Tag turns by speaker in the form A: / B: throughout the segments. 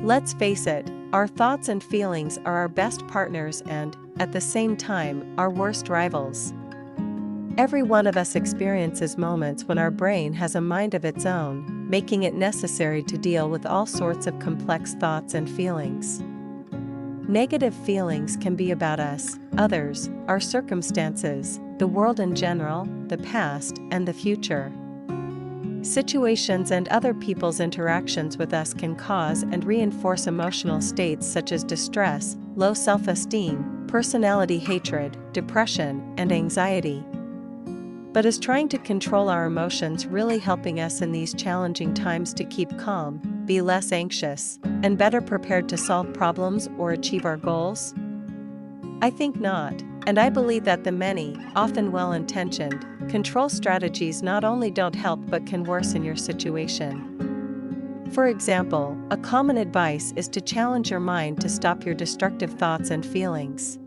A: Let's face it, our thoughts and feelings are our best partners and, at the same time, our worst rivals. Every one of us experiences moments when our brain has a mind of its own, making it necessary to deal with all sorts of complex thoughts and feelings. Negative feelings can be about us, others, our circumstances, the world in general, the past, and the future. Situations and other people's interactions with us can cause and reinforce emotional states such as distress, low self-esteem, personality hatred, depression, and anxiety. But is trying to control our emotions really helping us in these challenging times to keep calm, be less anxious, and better prepared to solve problems or achieve our goals? I think not, and I believe that the many, often well-intentioned, control strategies not only don't help but can worsen your situation. For example, a common advice is to challenge your mind to stop your destructive thoughts and feelings.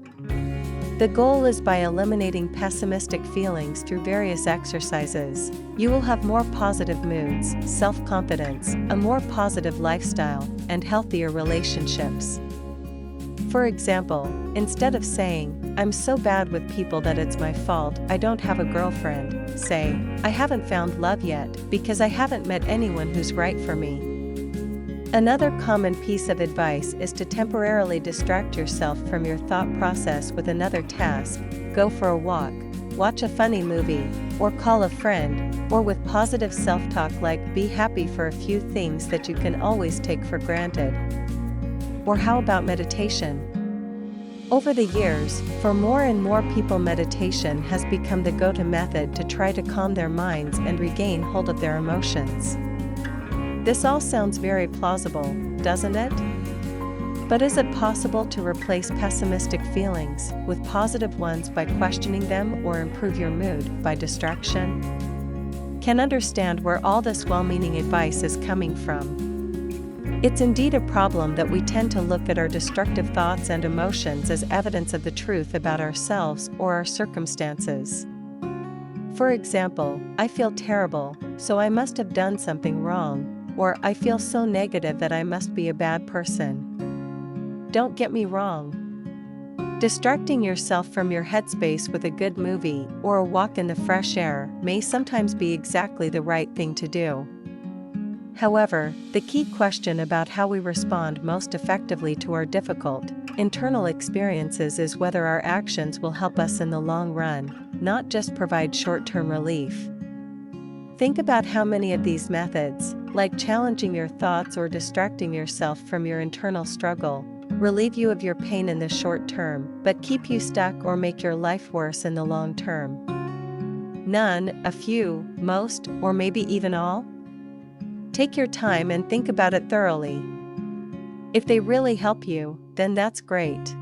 A: The goal is by eliminating pessimistic feelings through various exercises, you will have more positive moods, self-confidence, a more positive lifestyle, and healthier relationships. For example, instead of saying, "I'm so bad with people that it's my fault, I don't have a girlfriend," say, "I haven't found love yet, because I haven't met anyone who's right for me." Another common piece of advice is to temporarily distract yourself from your thought process with another task, go for a walk, watch a funny movie, or call a friend, or with positive self-talk like be happy for a few things that you can always take for granted. Or how about meditation? Over the years, for more and more people, meditation has become the go-to method to try to calm their minds and regain hold of their emotions. This all sounds very plausible, doesn't it? But is it possible to replace pessimistic feelings with positive ones by questioning them or improve your mood by distraction? Can understand where all this well-meaning advice is coming from. It's indeed a problem that we tend to look at our destructive thoughts and emotions as evidence of the truth about ourselves or our circumstances. For example, I feel terrible, so I must have done something wrong. Or, I feel so negative that I must be a bad person. Don't get me wrong. Distracting yourself from your headspace with a good movie or a walk in the fresh air may sometimes be exactly the right thing to do. However, the key question about how we respond most effectively to our difficult, internal experiences is whether our actions will help us in the long run, not just provide short-term relief. Think about how many of these methods, like challenging your thoughts or distracting yourself from your internal struggle, relieve you of your pain in the short term, but keep you stuck or make your life worse in the long term. None, a few, most, or maybe even all? Take your time and think about it thoroughly. If they really help you, then that's great.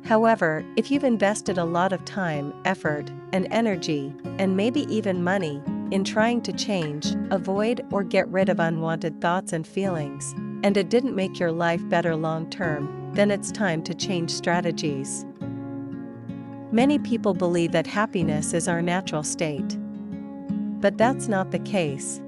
A: However, if you've invested a lot of time, effort, and energy, and maybe even money, in trying to change, avoid, or get rid of unwanted thoughts and feelings, and it didn't make your life better long-term, then it's time to change strategies. Many people believe that happiness is our natural state. But that's not the case.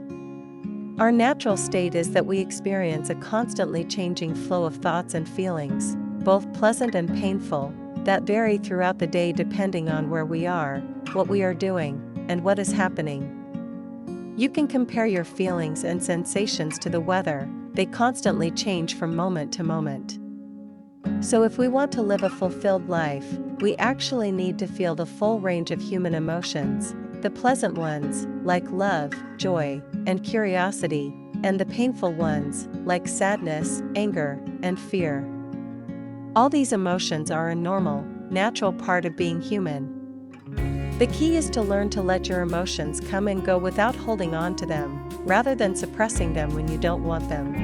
A: Our natural state is that we experience a constantly changing flow of thoughts and feelings, both pleasant and painful, that vary throughout the day depending on where we are, what we are doing, and what is happening. You can compare your feelings and sensations to the weather, they constantly change from moment to moment. So if we want to live a fulfilled life, we actually need to feel the full range of human emotions, the pleasant ones, like love, joy, and curiosity, and the painful ones, like sadness, anger, and fear. All these emotions are a normal, natural part of being human. The key is to learn to let your emotions come and go without holding on to them, rather than suppressing them when you don't want them.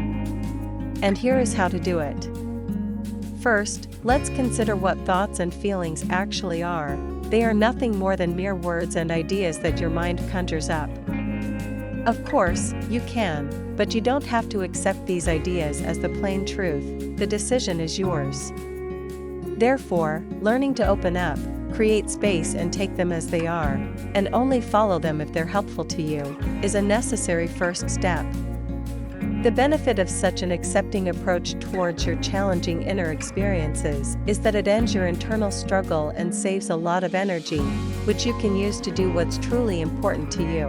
A: And here is how to do it. First, let's consider what thoughts and feelings actually are. They are nothing more than mere words and ideas that your mind conjures up. Of course, you can, but you don't have to accept these ideas as the plain truth. The decision is yours. Therefore, learning to open up, create space and take them as they are, and only follow them if they're helpful to you, is a necessary first step. The benefit of such an accepting approach towards your challenging inner experiences is that it ends your internal struggle and saves a lot of energy, which you can use to do what's truly important to you.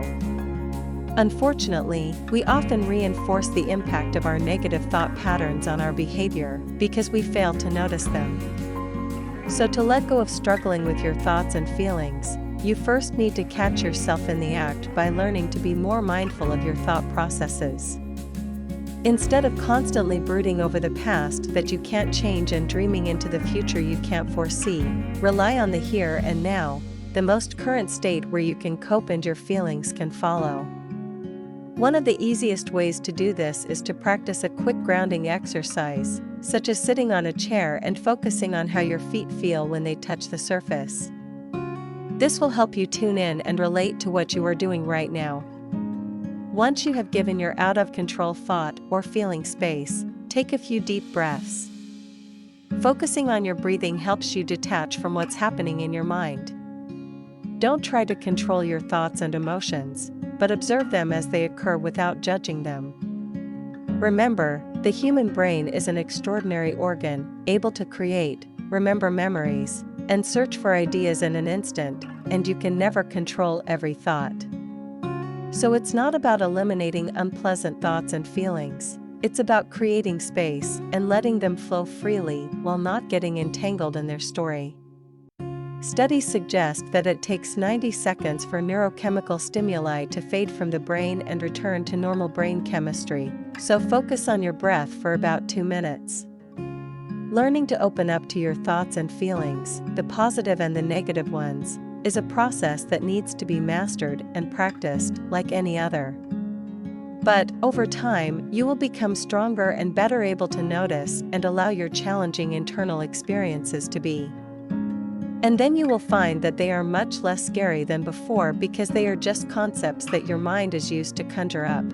A: Unfortunately, we often reinforce the impact of our negative thought patterns on our behavior because we fail to notice them. So to let go of struggling with your thoughts and feelings, you first need to catch yourself in the act by learning to be more mindful of your thought processes. Instead of constantly brooding over the past that you can't change and dreaming into the future you can't foresee, rely on the here and now, the most current state where you can cope and your feelings can follow. One of the easiest ways to do this is to practice a quick grounding exercise, such as sitting on a chair and focusing on how your feet feel when they touch the surface. This will help you tune in and relate to what you are doing right now. Once you have given your out-of-control thought or feeling space, take a few deep breaths. Focusing on your breathing helps you detach from what's happening in your mind. Don't try to control your thoughts and emotions, but observe them as they occur without judging them. Remember, the human brain is an extraordinary organ, able to create, remember memories, and search for ideas in an instant, and you can never control every thought. So it's not about eliminating unpleasant thoughts and feelings, it's about creating space and letting them flow freely while not getting entangled in their story. Studies suggest that it takes 90 seconds for neurochemical stimuli to fade from the brain and return to normal brain chemistry, so focus on your breath for about 2 minutes. Learning to open up to your thoughts and feelings, the positive and the negative ones, is a process that needs to be mastered and practiced like any other. But, over time, you will become stronger and better able to notice and allow your challenging internal experiences to be. And then you will find that they are much less scary than before because they are just concepts that your mind is used to conjure up.